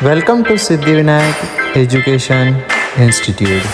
Welcome to Siddhivinayak Education Institute.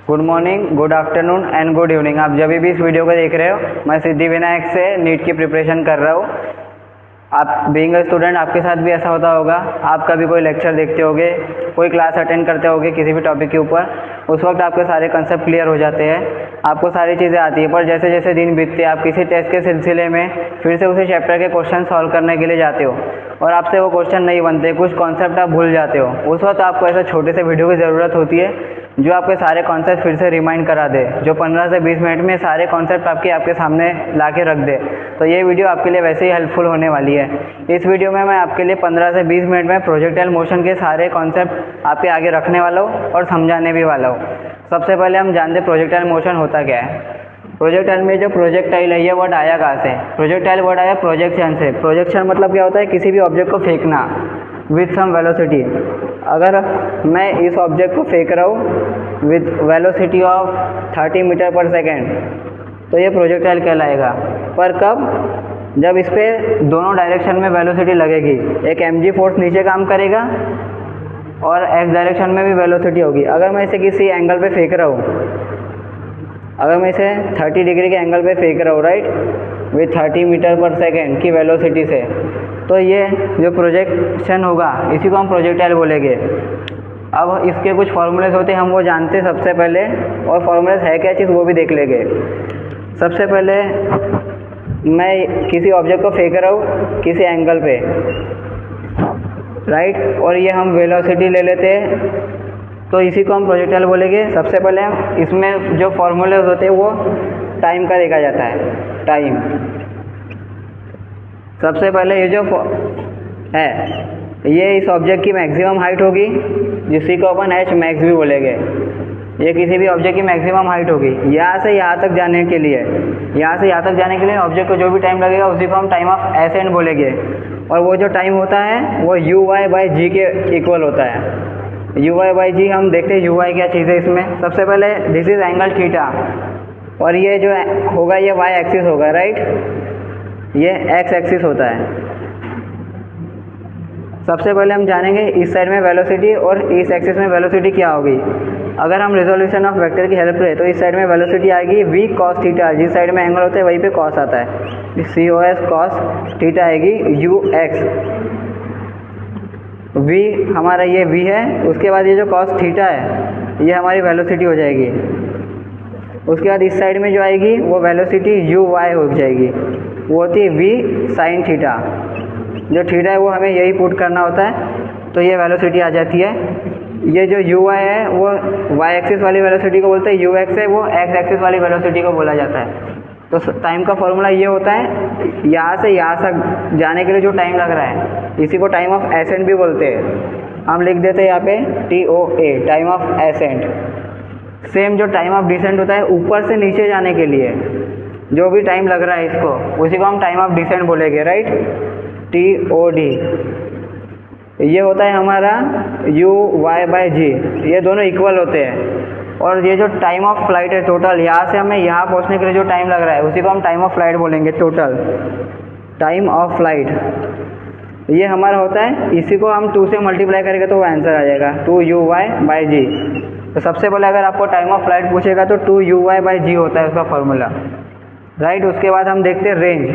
Good morning, good afternoon and good evening. आप जब भी इस वीडियो को देख रहे हो, मैं सिद्धिविनायक से नीट की प्रिपरेशन कर रहा हूँ। आप बीइंग अ स्टूडेंट आपके साथ भी ऐसा होता होगा। आप कभी कोई लेक्चर देखते होगे, कोई क्लास अटेंड करते होगे किसी भी टॉपिक के ऊपर, उस वक्त आपके सारे कंसेप्ट क्लियर हो जाते हैं, आपको सारी चीज़ें आती है। पर जैसे जैसे दिन बीतते आप किसी टेस्ट के सिलसिले में फिर से उसी चैप्टर के क्वेश्चन सॉल्व करने के लिए जाते हो और आपसे वो क्वेश्चन नहीं बनते, कुछ कॉन्सेप्ट आप भूल जाते हो। उस वक्त आपको ऐसे छोटे से वीडियो की ज़रूरत होती है जो आपके सारे कॉन्सेप्ट फिर से रिमाइंड करा दे, जो 15 से 20 मिनट में सारे कॉन्सेप्ट आपके सामने ला के रख दे। तो ये वीडियो आपके लिए वैसे ही हेल्पफुल होने वाली है। इस वीडियो में मैं आपके लिए 15 से 20 मिनट में प्रोजेक्टाइल मोशन के सारे कॉन्सेप्ट आपके आगे रखने वाला हूँ और समझाने भी वाला हूँ। सबसे पहले हम जानते हैं प्रोजेक्टाइल मोशन होता क्या है। प्रोजेक्टाइल में जो प्रोजेक्टाइल है, ये वर्ड आया कहाँ से? प्रोजेक्टाइल वर्ड आया प्रोजेक्शन से। प्रोजेक्शन मतलब क्या होता है? किसी भी ऑब्जेक्ट को फेंकना विथ सम वेलोसिटी। अगर मैं इस ऑब्जेक्ट को फेंक रहा हूँ with velocity of 30 metre per second, तो ये प्रोजेक्टाइल कहलाएगा। पर कब? जब इस पर दोनों डायरेक्शन में वेलोसिटी लगेगी। एक mg फोर्स नीचे काम करेगा और x डायरेक्शन में भी वेलोसिटी होगी। अगर मैं इसे किसी एंगल पे फेंक रहा हूँ, अगर मैं इसे 30 डिग्री के एंगल पे फेंक रहा हूँ, right, with 30 metre per second की वेलोसिटी से, तो ये जो प्रोजेक्शन होगा इसी को हम प्रोजेक्टाइल बोलेंगे। अब इसके कुछ फॉर्मूलेस होते हैं, हम वो जानते हैं सबसे पहले, और फॉर्मूलेस है क्या चीज़ वो भी देख लेंगे। सबसे पहले मैं किसी ऑब्जेक्ट को फेंक रहा हूँ किसी एंगल पे, राइट, और ये हम वेलोसिटी ले लेते हैं, तो इसी को हम प्रोजेक्टाइल बोलेंगे। सबसे पहले इसमें जो फॉर्मूलेस होते हैं वो टाइम का देखा जाता है, टाइम। सबसे पहले ये जो है, ये इस ऑब्जेक्ट की मैक्सिमम हाइट होगी, जिसी को अपन एच मैक्स भी बोलेंगे। ये किसी भी ऑब्जेक्ट की मैक्सिमम हाइट होगी यहाँ से यहाँ तक जाने के लिए। यहाँ से यहाँ तक जाने के लिए ऑब्जेक्ट को जो भी टाइम लगेगा उसी को हम टाइम ऑफ एसेंट बोलेंगे। और वो जो टाइम होता है वो u/g के इक्वल होता है। u/g हम देखते हैं u क्या चीज़ है इसमें। सबसे पहले दिस इज एंगल थीटा, और ये जो होगा ये y एक्सिस होगा, राइट, ये x एक्सिस होता है। सबसे पहले हम जानेंगे इस साइड में वेलोसिटी और इस एक्सिस में वेलोसिटी क्या होगी। अगर हम रिजोल्यूशन ऑफ वेक्टर की हेल्प लें तो इस साइड में वेलोसिटी आएगी v cos थीटा, जिस साइड में एंगल होता है वहीं पे cos आता है, cos cos थीटा आएगी ux। v हमारा ये v है, उसके बाद ये जो cos थीटा है ये हमारी वेलोसिटी हो जाएगी। उसके बाद इस साइड में जो आएगी वो वेलोसिटी uy हो जाएगी, वो होती है v sin थीटा। जो थीटा है वो हमें यही पुट करना होता है, तो ये वेलोसिटी आ जाती है। ये जो uy है वो y एक्सिस वाली वेलोसिटी को बोलते हैं, ux है वो x एक्सिस वाली वेलोसिटी को बोला जाता है। तो टाइम का फॉर्मूला ये होता है, यहाँ से यहाँ तक जाने के लिए जो टाइम लग रहा है इसी को टाइम ऑफ एसेंट भी बोलते हैं। हम लिख देते हैं यहाँ पे TOA, time of accent. Same जो टाइम ऑफ डिसेंट होता है ऊपर से नीचे जाने के लिए जो भी टाइम लग रहा है इसको, उसी को हम टाइम ऑफ डिसेंट बोलेंगे, राइट, TOD। ये होता है हमारा u/g, ये दोनों इक्वल होते हैं। और ये जो टाइम ऑफ फ्लाइट है टोटल, यहाँ से हमें यहाँ पहुँचने के लिए जो टाइम लग रहा है उसी को हम टाइम ऑफ फ्लाइट बोलेंगे, टोटल टाइम ऑफ फ्लाइट। ये हमारा होता है, इसी को हम 2 से मल्टीप्लाई करेंगे तो वो आंसर आ जाएगा 2uy/g। तो सबसे पहले अगर आपको टाइम ऑफ फ्लाइट पूछेगा तो 2uy/g होता है उसका फॉर्मूला, राइट। उसके बाद हम देखते हैं रेंज।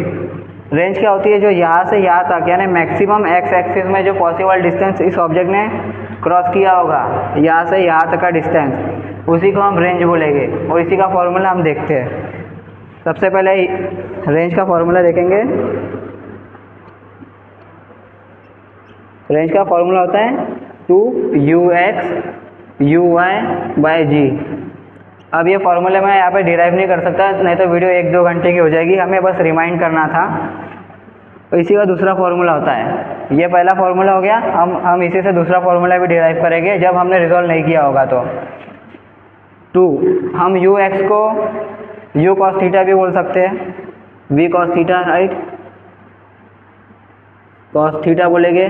रेंज क्या होती है? जो यहाँ से यहाँ तक, यानी मैक्सिमम x एक्सिस में जो पॉसिबल डिस्टेंस इस ऑब्जेक्ट ने क्रॉस किया होगा, यहाँ से यहाँ तक का डिस्टेंस, उसी को हम रेंज बोलेंगे। और इसी का फॉर्मूला हम देखते हैं। सबसे पहले रेंज का फॉर्मूला देखेंगे। रेंज का फॉर्मूला होता है 2ux uy/g। अब ये फॉर्मूले मैं यहाँ पे डिराइव नहीं कर सकता, नहीं तो वीडियो 1-2 घंटे की हो जाएगी। हमें बस रिमाइंड करना था। तो इसी का दूसरा फार्मूला होता है। ये पहला फार्मूला हो गया, हम इसी से दूसरा फार्मूला भी डिराइव करेंगे जब हमने रिजॉल्व नहीं किया होगा। तो 2 हम यू एक्स को यू कॉस थीटा भी बोल सकते हैं, v cos theta, right, cos theta बोलेंगे,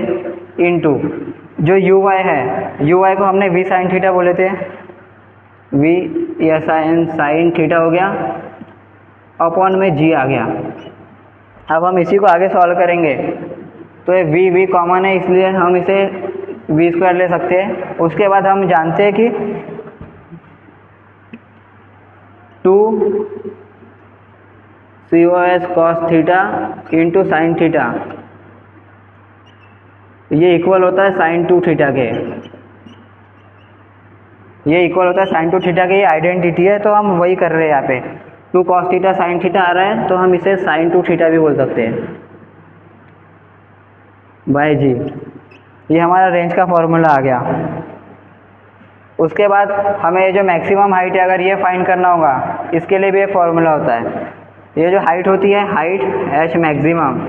इनटू जो यू वाई है, यू वाई को हमने वी साइन थीटा बोले थे, वी या साइन थीटा हो गया, अपॉन में जी आ गया। अब हम इसी को आगे सॉल्व करेंगे तो ये वी कॉमन है, इसलिए हम इसे वी स्क्वायर ले सकते हैं। उसके बाद हम जानते हैं कि 2 COS cos theta into sine theta, ये इक्वल होता है साइन 2 थीटा के, ये इक्वल होता है साइन 2 थीटा के, ये आइडेंटिटी है तो हम वही कर रहे हैं यहाँ पे। 2 cos थीटा साइन थीटा आ रहा है तो हम इसे साइन 2 थीटा भी बोल सकते हैं बाय जी। ये हमारा रेंज का फॉर्मूला आ गया। उसके बाद हमें जो मैक्सिमम हाइट है अगर ये फाइंड करना होगा, इसके लिए भी एक फॉर्मूला होता है। ये जो हाइट होती है, हाइट एच मैक्सिमम,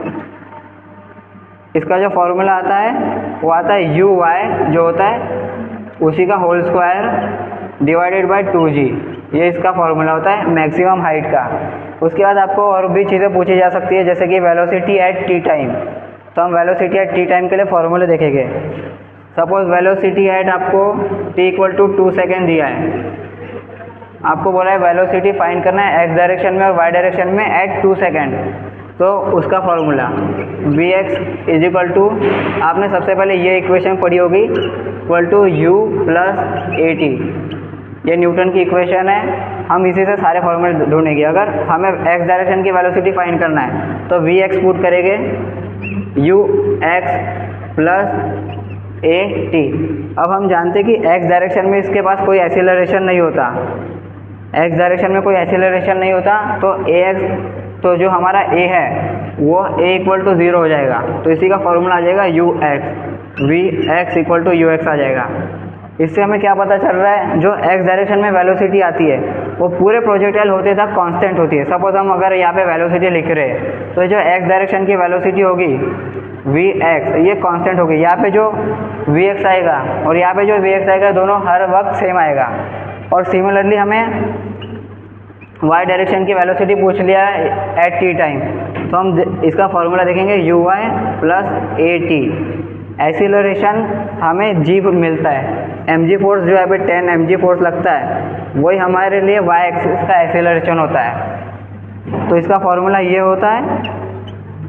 इसका जो फॉर्मूला आता है वो आता है यू वाई जो होता है उसी का whole square divided by 2g, ये इसका फॉर्मूला होता है मैक्सिमम हाइट का। उसके बाद आपको और भी चीज़ें पूछी जा सकती है जैसे कि वेलोसिटी एट टी टाइम, तो हम वेलोसिटी एट टी टाइम के लिए फॉर्मूले देखेंगे। सपोज वेलोसिटी एट आपको t इक्वल टू 2 सेकेंड दिया है, आपको बोला है वेलोसिटी फाइंड करना है x डायरेक्शन में और y डायरेक्शन में एट 2 सेकेंड, तो उसका formula vx is equal to, आपने सबसे पहले ये इक्वेशन पढ़ी होगी, equal to u plus at, ये न्यूटन की इक्वेशन है। हम इसी से सारे फॉर्मूले ढूंढेंगे। अगर हमें x डायरेक्शन की वेलोसिटी फाइंड करना है तो vx पुट करेंगे ux प्लस at। अब हम जानते हैं कि x डायरेक्शन में इसके पास कोई एक्सीलरेशन नहीं होता, x डायरेक्शन में कोई एक्सीलरेशन नहीं होता, तो ax, तो जो हमारा a है वो a इक्वल टू 0 हो जाएगा, तो इसी का फॉर्मूला आ जाएगा ux, vx equal to ux आ जाएगा। इससे हमें क्या पता चल रहा है, जो x डायरेक्शन में वेलोसिटी आती है वो पूरे प्रोजेक्टाइल होते तक कांस्टेंट होती है। सपोज हम अगर यहाँ पे वेलोसिटी लिख रहे हैं तो जो x डायरेक्शन की वेलोसिटी होगी vx, ये कांस्टेंट होगी। यहाँ पे जो vx आएगा और यहाँ पे जो vx आएगा दोनों हर वक्त सेम आएगा। और सिमिलरली हमें y डायरेक्शन की वेलोसिटी पूछ लिया है एट टी टाइम, तो हम इसका फॉर्मूला देखेंगे u y plus a t. Acceleration हमें जी मिलता है, mg फोर्स जो यहाँ पे 10 mg फोर्स लगता है वही हमारे लिए y एक्सिस का एक्सीलरेशन होता है, तो इसका फॉर्मूला ये होता है।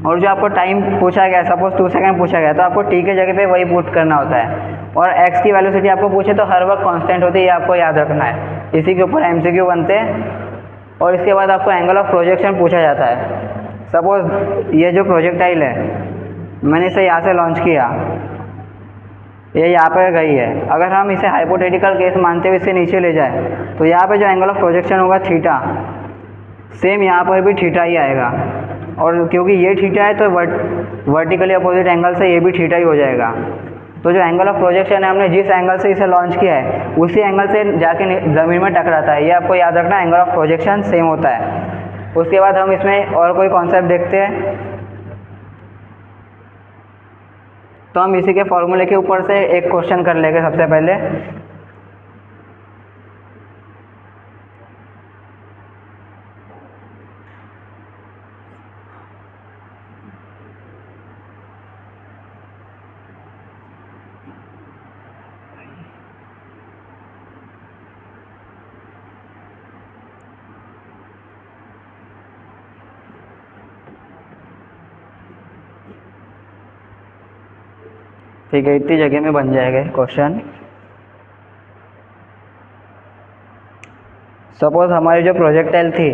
और जो आपको टाइम पूछा गया, सपोज 2 सेकेंड पूछा गया, तो आपको t के जगह पे वही पुट करना होता है। और x की वेलोसिटी आपको पूछे तो हर वक्त कांस्टेंट होती है, ये आपको याद रखना है। इसी के ऊपर MCQ बनते हैं। और इसके बाद आपको एंगल ऑफ प्रोजेक्शन पूछा जाता है। सपोज ये जो प्रोजेक्टाइल है, मैंने इसे यहाँ से लॉन्च किया, ये यहाँ पे गई है, अगर हम इसे हाइपोथेटिकल केस मानते हुए इसे नीचे ले जाए तो यहाँ पे जो एंगल ऑफ प्रोजेक्शन होगा थीटा, सेम यहाँ पर भी थीटा ही आएगा। और क्योंकि ये थीटा है तो वर्टिकली अपोजिट एंगल से ये भी थीटा ही हो जाएगा। तो जो एंगल ऑफ प्रोजेक्शन है, हमने जिस एंगल से इसे लॉन्च किया है उसी एंगल से जाके ज़मीन में टकराता है, ये आपको याद रखना, एंगल ऑफ प्रोजेक्शन सेम होता है। उसके बाद हम इसमें और कोई कॉन्सेप्ट देखते हैं, तो हम इसी के फॉर्मूले के ऊपर से एक क्वेश्चन कर लेंगे सबसे पहले। ठीक है, इतनी जगह में बन जाएगा क्वेश्चन। सपोज हमारी जो प्रोजेक्टाइल थी,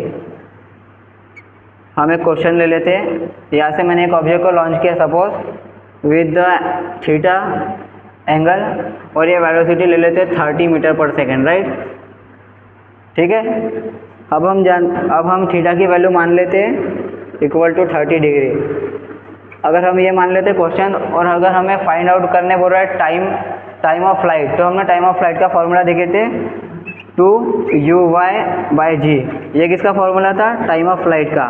हम एक क्वेश्चन ले लेते हैं। यहाँ से मैंने एक ऑब्जेक्ट को लॉन्च किया suppose with the theta angle, और ये वेलोसिटी ले लेते हैं 30 मीटर पर सेकेंड, राइट। ठीक है, अब हम थीटा की वैल्यू मान लेते हैं इक्वल टू 30 डिग्री। अगर हम ये मान लेते क्वेश्चन, और अगर हमें फाइंड आउट करने बोल रहा है टाइम ऑफ फ्लाइट, तो हमने टाइम ऑफ फ्लाइट का फॉर्मूला देखे थे 2u y/g। ये किसका फॉर्मूला था? टाइम ऑफ फ्लाइट का।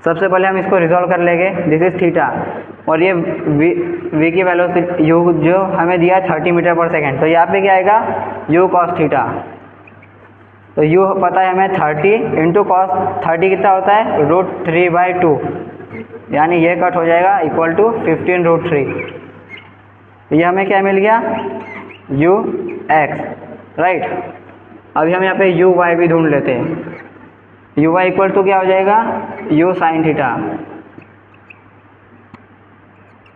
सबसे पहले हम इसको रिजॉल्व कर लेंगे। दिस इज थीटा और ये v की वेलोसिटी u जो हमें दिया 30 मीटर पर सेकेंड, तो यहाँ पे क्या आएगा u cos थीटा। तो u पता है हमें 30 इंटू कॉस 30 कितना होता है √3/2, यानी ये कट हो जाएगा इक्वल टू 15√3। ये हमें क्या मिल गया u x, राइट। अभी हम यहाँ पे u y भी ढूंढ लेते हैं। u y इक्वल टू क्या हो जाएगा u sin थीटा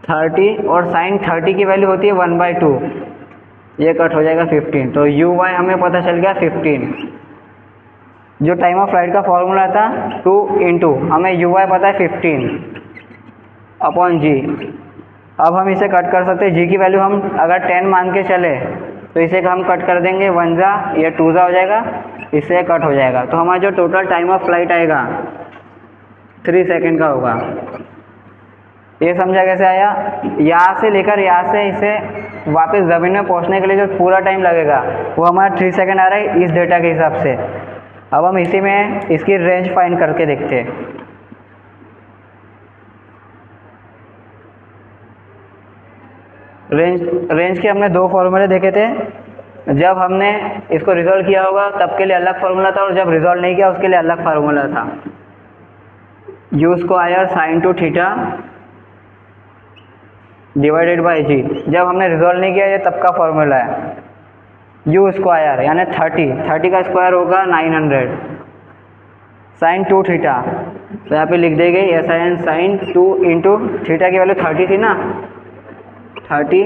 30 और साइन 30 की वैल्यू होती है 1/2, ये कट हो जाएगा 15। तो u y हमें पता चल गया 15। जो टाइम ऑफ फ्लाइट का फॉर्मूला था 2 इंटू हमें u y पता है 15/g। अब हम इसे कट कर सकते हैं। g की वैल्यू हम अगर 10 मान के चले तो इसे हम कट कर देंगे, 1 जा या 2 जा हो जाएगा, इससे कट हो जाएगा। तो हमारा जो टोटल टाइम ऑफ फ्लाइट आएगा 3 सेकेंड का होगा। ये समझा कैसे आया? यहाँ से लेकर यहाँ से इसे वापस ज़मीन में पहुँचने के लिए जो पूरा टाइम लगेगा वो हमारा 3 सेकेंड आ रहा है इस डेटा के हिसाब से। अब हम इसी में इसकी रेंज फाइंड करके देखते हैं। रेंज के हमने 2 फॉर्मूले देखे थे। जब हमने इसको रिजॉल्व किया होगा तब के लिए अलग फार्मूला था और जब रिजॉल्व नहीं किया उसके लिए अलग फार्मूला था। u square sine 2 theta divided by g। जब हमने रिजॉल्व नहीं किया ये तब का फॉर्मूला है। u स्क्वायर यानी 30 का स्क्वायर होगा 900 साइन 2 थीटा, तो यहाँ पे लिख देंगे ऐसा है साइन 2 इंटू थीटा की वैल्यू 30 थी ना, 30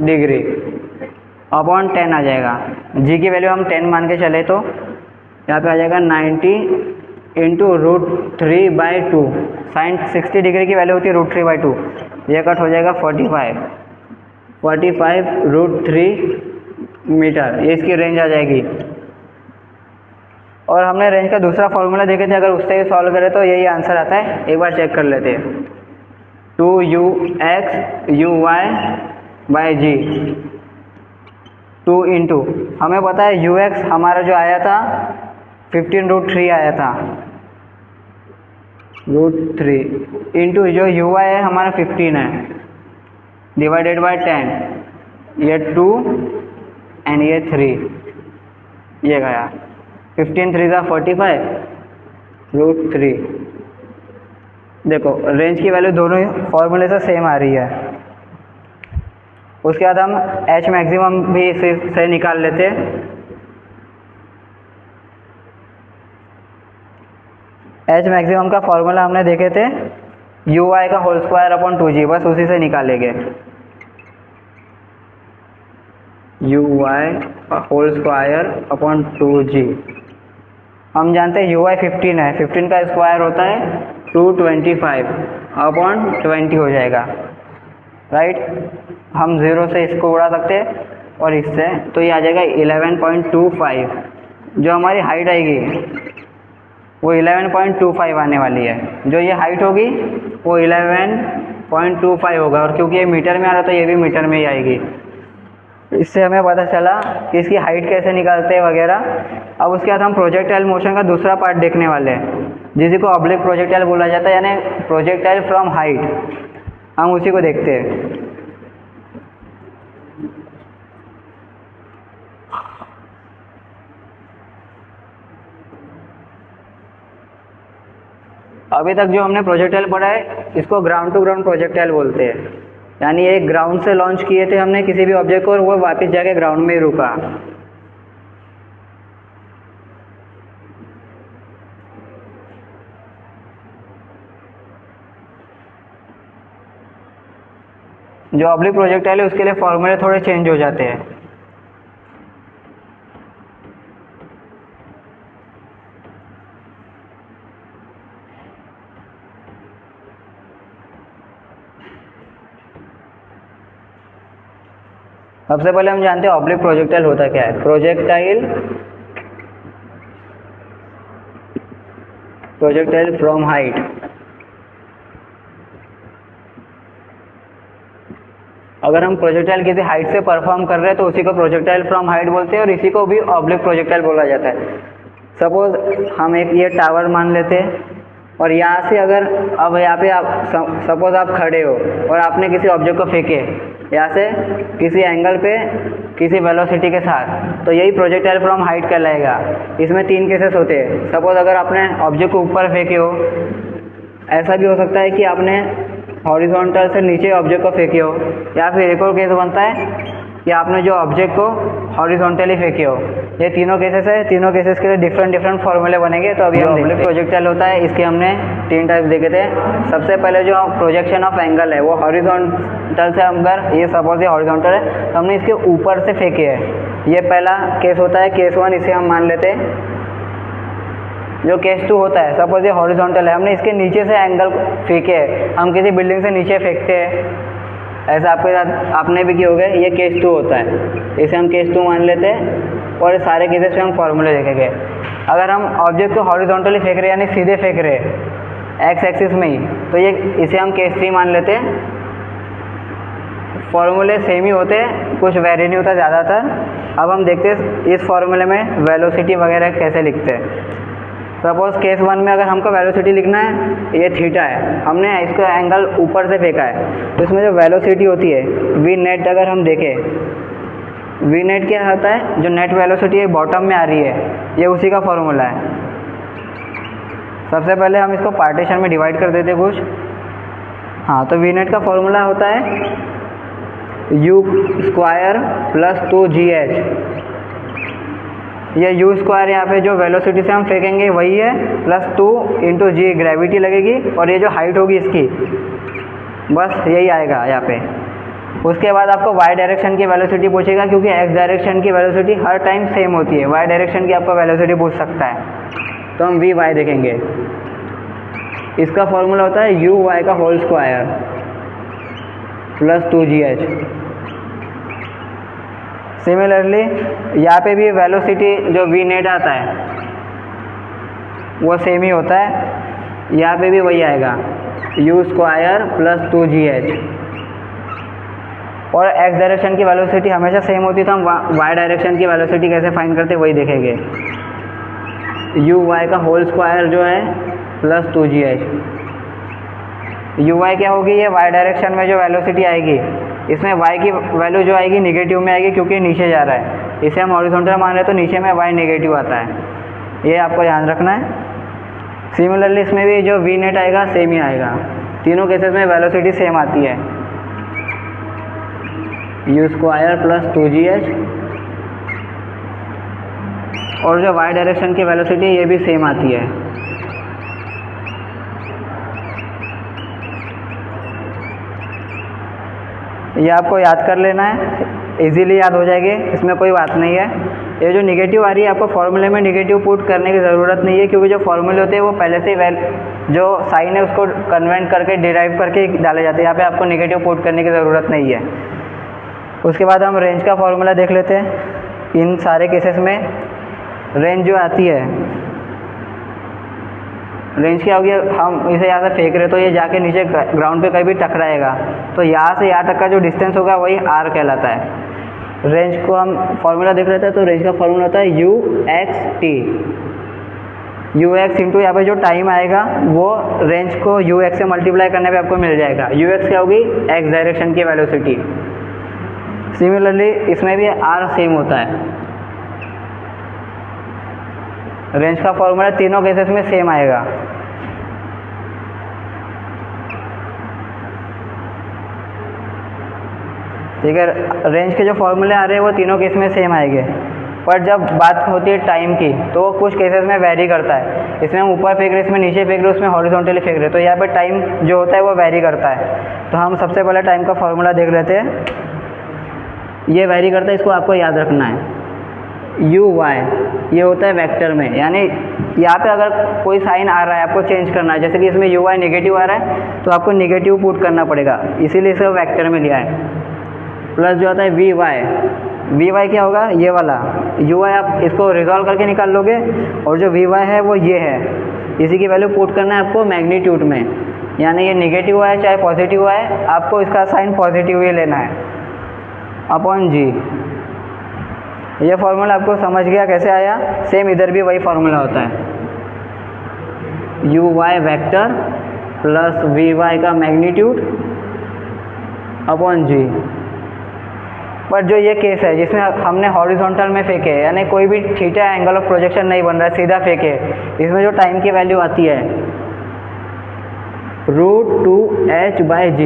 डिग्री अपॉन 10 आ जाएगा। g की वैल्यू हम 10 मान के चले तो यहाँ पे आ जाएगा 90 इंटू √3/2। साइन 60 डिग्री की वैल्यू होती है √3/2, ये कट हो जाएगा 45 √3 मीटर, ये इसकी रेंज आ जाएगी। और हमने रेंज का दूसरा फॉर्मूला देखे थे, अगर उससे सॉल्व करें तो यही आंसर आता है। एक बार चेक कर लेते हैं। 2ux uy/g 2 इंटू हमें पता है ux हमारा जो आया था 15√3 आया था, √3 इंटू जो uy है हमारा 15 है डिवाइडेड बाय 10, ये 2 एंड ये 3, ये गया 15 3 ज़ा 45 √3। देखो रेंज की वैल्यू दोनों फॉर्मूले से सेम आ रही है। उसके बाद हम h मैक्सिमम भी इसे निकाल लेते। h मैक्सिमम का फॉर्मूला हमने देखे थे uy का होल स्क्वायर अपॉन 2g, बस उसी से निकालेंगे। uy whole square upon 2g। हम जानते हैं uy 15 है, 15 का स्क्वायर होता है 225 अपॉन 20 हो जाएगा, राइट। हम 0 से इसको उड़ा सकते हैं और इससे, तो ये आ जाएगा 11.25। जो हमारी हाइट आएगी वो 11.25 आने वाली है। जो ये हाइट होगी वो 11.25 होगा, और क्योंकि ये मीटर में आ रहा तो ये भी मीटर में ही आएगी। इससे हमें पता चला कि इसकी हाइट कैसे निकालते हैं वगैरह। अब उसके बाद हम प्रोजेक्टाइल मोशन का दूसरा पार्ट देखने वाले हैं, जिसी को ऑब्लिक प्रोजेक्टाइल बोला जाता है, यानी प्रोजेक्टाइल फ्रॉम हाइट। हम उसी को देखते हैं। अभी तक जो हमने प्रोजेक्टाइल पढ़ा है इसको ग्राउंड टू ग्राउंड प्रोजेक्टाइल बोलते हैं, यानी एक ग्राउंड से लॉन्च किए थे हमने किसी भी ऑब्जेक्ट को और वो वापस जाके ग्राउंड में ही रुका। जो ऑब्लिक प्रोजेक्टाइल है उसके लिए फॉर्मूले थोड़े चेंज हो जाते हैं। सबसे पहले हम जानते हैं ऑब्लिक प्रोजेक्टाइल होता क्या है। Projectile from height. अगर हम प्रोजेक्टाइल किसी हाइट से परफॉर्म कर रहे हैं तो उसी को प्रोजेक्टाइल फ्रॉम हाइट बोलते हैं और इसी को भी ऑब्लिक प्रोजेक्टाइल बोला जाता है। सपोज हम एक ये टावर मान लेते हैं, और यहाँ से अगर अब यहाँ पे आप सपोज आप खड़े हो और आपने किसी ऑब्जेक्ट को फेंके यहाँ से किसी एंगल पे किसी वेलोसिटी के साथ, तो यही प्रोजेक्टाइल फ्रॉम हाइट कहलाएगा। इसमें 3 केसेस होते हैं। सपोज अगर आपने ऑब्जेक्ट को ऊपर फेंके हो, ऐसा भी हो सकता है कि आपने हॉरिजॉन्टल से नीचे ऑब्जेक्ट को फेंके हो, या फिर एक और केस बनता है कि आपने जो ऑब्जेक्ट को हॉरिजॉन्टली फेंके हो। ये तीनों केसेस है। तीनों केसेस के लिए डिफरेंट फॉर्मूले बनेंगे। तो अभी हम प्रोजेक्टाइल होता है, इसके हमने 3 टाइप देखे थे। सबसे पहले जो प्रोजेक्शन ऑफ एंगल है वो हॉरिजॉन्टल से, अगर ये सपोज ये हॉरिजॉन्टल है तो हमने इसके ऊपर से फेंके है। ये पहला केस होता है, केस 1, इसे हम मान लेते हैं। जो केस 2 होता है, सपोज ये हॉरिजॉन्टल है, हमने इसके नीचे से एंगल फेंके है। हम किसी बिल्डिंग से नीचे फेंकते हैं, ऐसा आपके साथ आपने भी किए होंगे। ये केस 2 होता है, इसे हम केस 2 मान लेते हैं। और सारे केसेस में हम फॉर्मूले देखेंगे। अगर हम ऑब्जेक्ट को हॉरिजॉन्टली फेंक रहे हैं, यानी सीधे फेंक रहे हैं एक्स एक्सिस में ही, तो ये इसे हम केस 3 मान लेते हैं। फॉर्मूले सेम ही होते हैं, कुछ वेरी नहीं होता ज़्यादातर। अब हम देखते हैं इस फॉर्मूले में वेलोसिटी वगैरह कैसे लिखते हैं। सपोज केस 1 में अगर हमको वेलोसिटी लिखना है, ये थीटा है, हमने इसको एंगल ऊपर से फेंका है, तो इसमें जो वेलोसिटी होती है वी नेट, अगर हम देखें वी नेट क्या होता है, जो नेट वेलोसिटी है बॉटम में आ रही है, ये उसी का फॉर्मूला है। सबसे पहले हम इसको पार्टीशन में डिवाइड कर देते कुछ। हाँ, तो वी नेट का फॉर्मूला होता है u² + 2gh। ये u स्क्वायर यहाँ पे जो वेलोसिटी से हम फेंकेंगे वही है, प्लस 2 × g ग्रेविटी लगेगी, और ये जो हाइट होगी इसकी, बस यही आएगा यहाँ पे। उसके बाद आपको y डायरेक्शन की वेलोसिटी पूछेगा, क्योंकि x डायरेक्शन की वेलोसिटी हर टाइम सेम होती है। y डायरेक्शन की आपको वेलोसिटी पूछ सकता है, तो हम vy देखेंगे। इसका फॉर्मूला होता है u² + 2gh। सिमिलरली यहाँ पे भी वेलोसिटी जो वी नेट आता है वो सेम ही होता है, यहाँ पे भी वही आएगा u² + 2gh। और x डायरेक्शन की वेलोसिटी हमेशा सेम होती है, तो हम y डायरेक्शन की वेलोसिटी कैसे फाइंड करते हैं वही देखेंगे। uy² जो है + 2gh। uy क्या होगी, ये y डायरेक्शन में जो वेलोसिटी आएगी, इसमें y की वैल्यू जो आएगी निगेटिव में आएगी, क्योंकि नीचे जा रहा है। इसे हम हॉरिजॉन्टल मान रहे हैं, तो नीचे में y नेगेटिव आता है, ये आपको ध्यान रखना है। सिमिलरली इसमें भी जो वी नेट आएगा सेम ही आएगा। तीनों केसेस में वेलोसिटी सेम आती है, u² + 2gh। और जो y डायरेक्शन की वेलोसिटी ये भी सेम आती है। ये आपको याद कर लेना है, इजीली याद हो जाएगी, इसमें कोई बात नहीं है। ये जो निगेटिव आ रही है, आपको फॉर्मूले में निगेटिव पुट करने की ज़रूरत नहीं है, क्योंकि जो फॉर्मूले होते हैं वो पहले से ही जो साइन है उसको कन्वर्ट करके डिराइव करके डाले जाते हैं। यहाँ पे आपको निगेटिव पुट करने की ज़रूरत नहीं है। उसके बाद हम रेंज का फॉर्मूला देख लेते हैं। इन सारे केसेस में रेंज जो आती है, रेंज क्या होगी, हम इसे यहाँ से फेंक रहे तो ये जाके नीचे ग्राउंड पे कहीं भी टकराएगा, तो यहाँ से यहाँ तक का जो डिस्टेंस होगा वही r कहलाता है। रेंज को हम फॉर्मूला देख लेते हैं, तो रेंज का फॉर्मूला होता है uxt। ux इंटू यहाँ पे जो टाइम आएगा वो रेंज को ux से मल्टीप्लाई करने पे आपको मिल जाएगा। ux क्या होगी, x डायरेक्शन की वेलोसिटी। सिमिलरली इसमें भी r सेम होता है। रेंज का फॉर्मूला तीनों केसेस में सेम आएगा। ठीक है, रेंज के जो फॉर्मूले आ रहे हैं वो तीनों केस में सेम आएंगे, पर जब बात होती है टाइम की तो वो कुछ केसेस में वेरी करता है। इसमें हम ऊपर फेंक रहे, इसमें नीचे फेंक रहे, उसमें हॉरिजॉन्टली फेंक रहे, तो यहाँ पे टाइम जो होता है वो वेरी करता है। तो हम सबसे पहले टाइम का फॉर्मूला देख लेते हैं। ये वेरी करता है, इसको आपको याद रखना है। uy ये होता है वेक्टर में, यानी यहाँ पे अगर कोई साइन आ रहा है आपको चेंज करना है, जैसे कि इसमें uy नेगेटिव आ रहा है तो आपको नेगेटिव पुट करना पड़ेगा, इसीलिए इसे वेक्टर में लिया है। प्लस जो आता है vy क्या होगा, ये वाला uy आप इसको रिजॉल्व करके निकाल लोगे, और जो vy है वो ये है, इसी की वैल्यू पुट करना है आपको मैग्नीट्यूड में, यानी ये नेगेटिव है चाहे पॉजिटिव है, आपको इसका साइन पॉजिटिव ही लेना है अपॉन g। ये फार्मूला आपको समझ गया कैसे आया, सेम इधर भी वही फार्मूला होता है। U y vector plus v y का मैग्नीट्यूड अपॉन जी। पर जो ये केस है जिसमें हमने हॉरिजॉन्टल में फेंके, यानी कोई भी थीटा एंगल ऑफ प्रोजेक्शन नहीं बन रहा है, सीधा फेंके, इसमें जो टाइम की वैल्यू आती है √2h/g,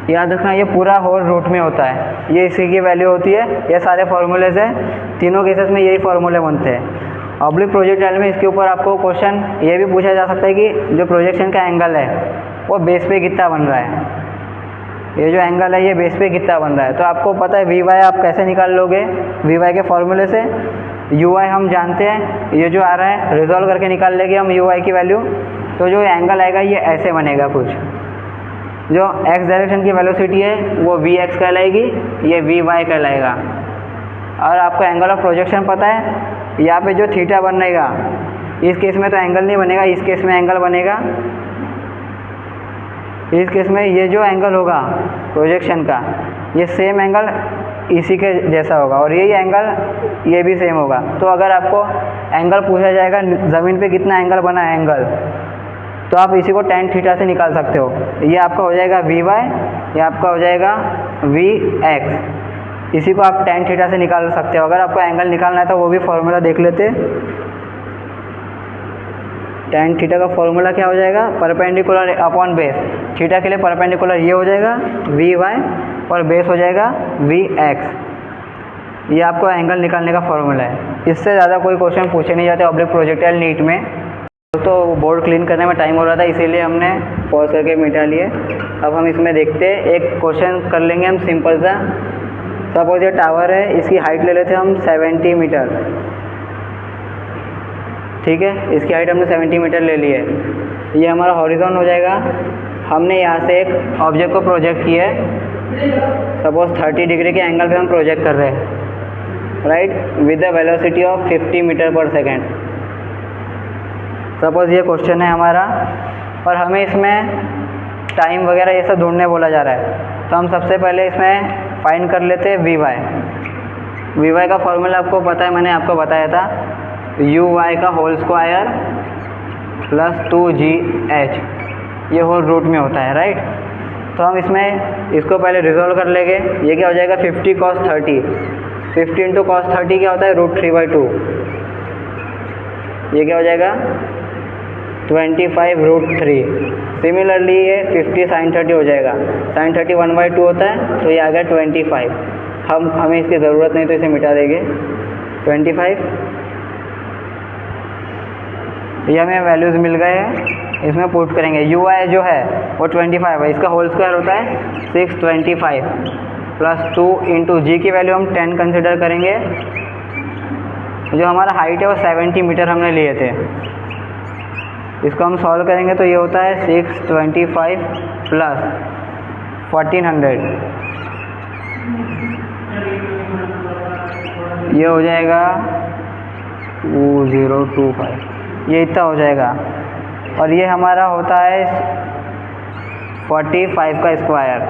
याद रखना ये पूरा होल रूट में होता है, ये इसी की वैल्यू होती है। ये सारे फॉर्मूलेज हैं, तीनों केसेस में यही फॉर्मूले बनते हैं। ऑब्लिक प्रोजेक्टाइल में इसके ऊपर आपको क्वेश्चन ये भी पूछा जा सकता है कि जो प्रोजेक्शन का एंगल है वो बेस पे कितना बन रहा है, ये जो एंगल है ये बेस पे कितना बन रहा है। तो आपको पता है वी वाई आप कैसे निकाल लोगे, वी वाई के फॉर्मूले से। यू वाई हम जानते हैं, ये जो आ रहा है रिजॉल्व करके निकाल लेंगे हम यू वाई की वैल्यू। तो जो एंगल आएगा ये ऐसे बनेगा कुछ, जो एक्स डायरेक्शन की वेलोसिटी है वो वी एक्स कहलाएगी, ये वी वाई कहलाएगा। और आपको एंगल ऑफ प्रोजेक्शन पता है, यहाँ पे जो थीटा बनेगा, इस केस में तो एंगल नहीं बनेगा, इस केस में एंगल बनेगा। इस केस में ये जो एंगल होगा प्रोजेक्शन का, ये सेम एंगल इसी के जैसा होगा, और यही एंगल ये भी सेम होगा। तो अगर आपको एंगल पूछा जाएगा ज़मीन पे कितना एंगल बना है एंगल, तो आप इसी को tan थीटा से निकाल सकते हो। ये आपका हो जाएगा वी वाई, ये आपका हो जाएगा वी एक्स। इसी को आप tan थीटा से निकाल सकते हो। अगर आपको एंगल निकालना है तो वो भी फॉर्मूला देख लेते। tan थीटा का फॉर्मूला क्या हो जाएगा, परपेंडिकुलर अपॉन बेस। थीटा के लिए परपेंडिकुलर ये हो जाएगा वी वाई और बेस हो जाएगा वी एक्स। ये आपको एंगल निकालने का फॉर्मूला है। इससे ज़्यादा कोई क्वेश्चन पूछे नहीं जाते ऑब्लिक प्रोजेक्टाइल नीट में। तो बोर्ड क्लीन करने में टाइम हो रहा था, इसीलिए हमने पॉज करके मिटा लिए। अब हम इसमें देखते हैं, एक क्वेश्चन कर लेंगे हम सिंपल सा। सपोज ये टावर है, इसकी हाइट ले लेते हैं हम 70 मीटर, ठीक है। इसकी हाइट हमने 70 मीटर ले ली है। ये हमारा हॉरिजॉन हो जाएगा। हमने यहाँ से एक ऑब्जेक्ट को प्रोजेक्ट किया है, सपोज 30 डिग्री के एंगल पे हम प्रोजेक्ट कर रहे हैं, right, with the velocity of 50 metre per second. Suppose ये क्वेश्चन है हमारा, और हमें इसमें टाइम वगैरह ये सब ढूंढने बोला जा रहा है। तो हम सबसे पहले इसमें फाइंड कर लेते हैं वी वाई। वी वाई का फॉर्मूला आपको पता है, मैंने आपको बताया था, यू वाई का होल स्क्वायर प्लस 2GH, ये होल रूट में होता है, राइट। तो हम इसमें इसको पहले रिजॉल्व कर लेंगे। ये क्या हो जाएगा 50 cos 30, 50 इंटू cos 30 क्या होता है √3/2। ये क्या हो जाएगा 25√3। सिमिलरली ये 50 sin 30 हो जाएगा, sin 30 1/2 होता है, तो ये आ गया 25। हमें इसकी ज़रूरत नहीं तो इसे मिटा देंगे। 25 ये हमें वैल्यूज़ मिल गए हैं, इसमें पुट करेंगे। यू आई जो है वो 25 है, इसका होल स्क्वायर होता है 625 प्लस 2 इंटू जी की वैल्यू हम 10 कंसिडर करेंगे। जो हमारा हाइट है वो 70 मीटर हमने लिए थे। इसको हम सॉल्व करेंगे तो ये होता है 625 प्लस 1400, ये हो जाएगा 2025, ये इतना हो जाएगा। और ये हमारा होता है 45 का स्क्वायर।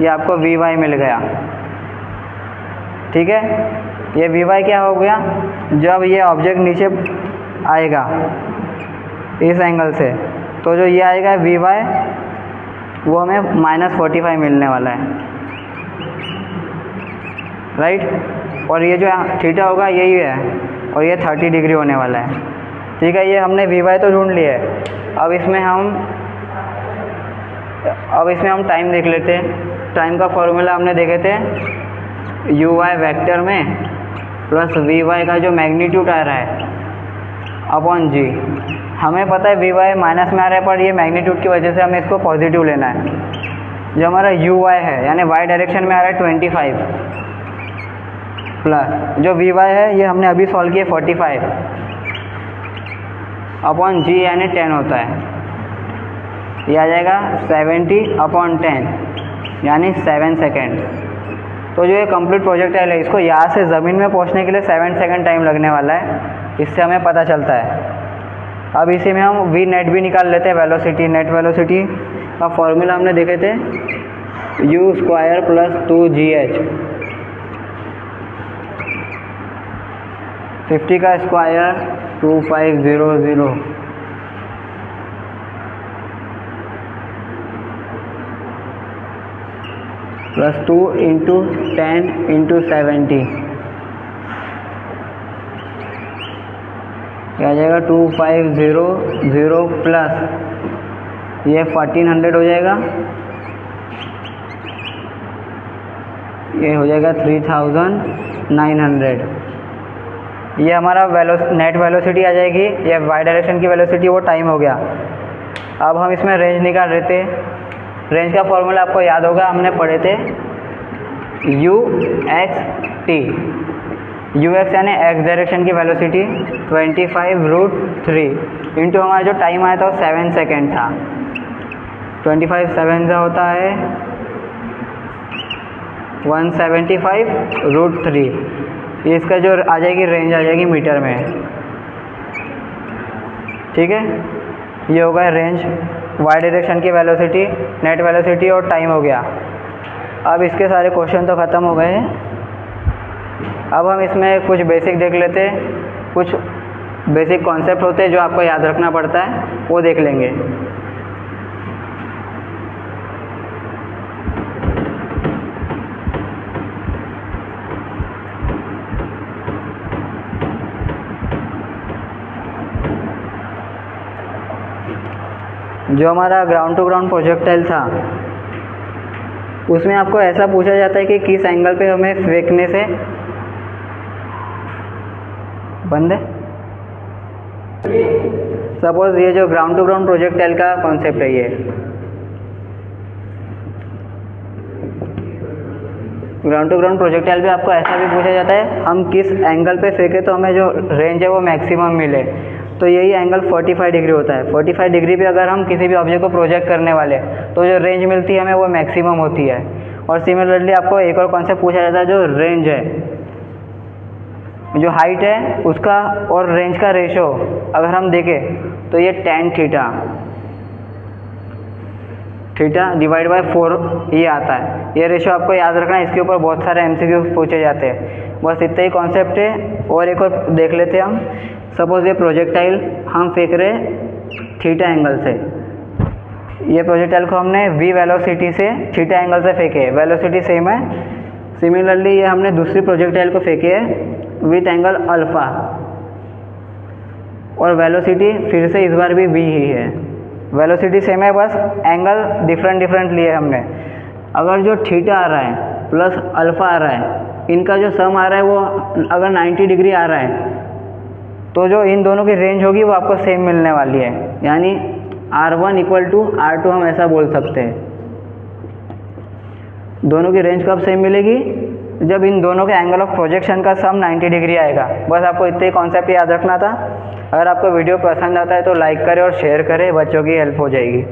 ये आपको वी वाई मिल गया, ठीक है। ये वी वाई क्या हो गया, जब ये ऑब्जेक्ट नीचे आएगा इस एंगल से, तो जो ये आएगा वी वाई वो हमें -45 मिलने वाला है, राइट। और ये जो थीटा होगा यही है, और ये 30 डिग्री होने वाला है, ठीक है। ये हमने वी वाई तो ढूंढ लिया है। अब इसमें हम टाइम देख लेते हैं। टाइम का फॉर्मूला हमने देखे थे, यू वाई वैक्टर में प्लस वी वाई का जो मैग्नीट्यूड आ रहा है अपॉन जी। हमें पता है वी वाई माइनस में आ रहा है, पर ये मैग्नीट्यूड की वजह से हमें इसको पॉजिटिव लेना है। जो हमारा यू वाई है यानी वाई डायरेक्शन में आ रहा है 25 प्लस जो वी वाई है ये हमने अभी सॉल्व किया 45 अपॉन जी यानी 10 होता है। ये आ जाएगा 70 अपॉन 10 यानी 7 सेकेंड। तो जो ये कंप्लीट प्रोजेक्टाइल है, इसको यहाँ से ज़मीन में पहुँचने के लिए 7 सेकेंड टाइम लगने वाला है, इससे हमें पता चलता है। अब इसी में हम वी नेट भी निकाल लेते हैं, वेलोसिटी, नेट वेलोसिटी का फॉर्मूला हमने देखे थे, यू स्क्वायर प्लस 2GH। 50 का स्क्वायर 2500 प्लस 2 इंटू 10 इंटू 70 क्या आ जाएगा 2500 प्लस ये 1400 हो जाएगा, ये हो जाएगा 3900। ये हमारा नेट वेलोसिटी आ जाएगी, ये वाई डायरेक्शन की वेलोसिटी, वो टाइम हो गया। अब हम इसमें रेंज निकाल रहे थे। रेंज का फॉर्मूला आपको याद होगा, हमने पढ़े थे UXT। UX यानी एक्स डायरेक्शन की वेलोसिटी 25√3 इंटू हमारा जो टाइम आया था वो 7 सेकेंड था। 25 7 से होता है 175√3। ये इसका जो आ जाएगी रेंज आ जाएगी मीटर में। ठीक है, ये होगा रेंज, वाई डायरेक्शन की वेलोसिटी, नेट वेलोसिटी और टाइम हो गया। अब इसके सारे क्वेश्चन तो ख़त्म हो गए। अब हम इसमें कुछ बेसिक देख लेते हैं, कुछ बेसिक कॉन्सेप्ट होते हैं जो आपको याद रखना पड़ता है, वो देख लेंगे। जो हमारा ग्राउंड टू ग्राउंड प्रोजेक्टाइल था, उसमें आपको ऐसा पूछा जाता है कि किस एंगल पे हमें फेंकने से बंद है। सपोज ये जो ग्राउंड टू ग्राउंड प्रोजेक्टाइल का कॉन्सेप्ट है, ये ग्राउंड टू ग्राउंड प्रोजेक्टाइल पे आपको ऐसा भी पूछा जाता है हम किस एंगल पे फेंके तो हमें जो रेंज है वो मैक्सिमम मिले। तो यही एंगल 45 डिग्री होता है। 45 डिग्री पे अगर हम किसी भी ऑब्जेक्ट को प्रोजेक्ट करने वाले तो जो रेंज मिलती है हमें वो मैक्सिमम होती है। और सिमिलरली आपको एक और कॉन्सेप्ट पूछा जाता है, जो रेंज है, जो हाइट है उसका और रेंज का रेशो अगर हम देखें तो ये tan थीटा डिवाइड बाय 4 ये आता है। ये रेशो आपको याद रखना है, इसके ऊपर बहुत सारे MCQ पूछे जाते हैं। बस इतना ही कॉन्सेप्ट है। और एक और देख लेते हैं हम। सपोज ये प्रोजेक्टाइल हम फेंक रहे थीटा एंगल से, ये प्रोजेक्टाइल को हमने v वेलोसिटी से थीटा एंगल से फेंके, वेलोसिटी सेम है। सिमिलरली ये हमने दूसरी प्रोजेक्टाइल को फेंके है विथ एंगल अल्फा, और वेलोसिटी फिर से इस बार भी v ही है। वेलोसिटी सेम है, बस एंगल डिफरेंट लिए हमने। अगर जो थीटा आ रहा है प्लस अल्फा आ रहा है, इनका जो सम आ रहा है वो अगर 90 डिग्री आ रहा है तो जो इन दोनों की रेंज होगी वो आपको सेम मिलने वाली है। यानी R1 इक्वल टू R2 हम ऐसा बोल सकते हैं। दोनों की रेंज कब सेम मिलेगी? जब इन दोनों के एंगल ऑफ प्रोजेक्शन का सम 90 डिग्री आएगा। बस आपको इतने कॉन्सेप्ट याद रखना था। अगर आपको वीडियो पसंद आता है तो लाइक करें और शेयर करें, बच्चों की हेल्प हो जाएगी।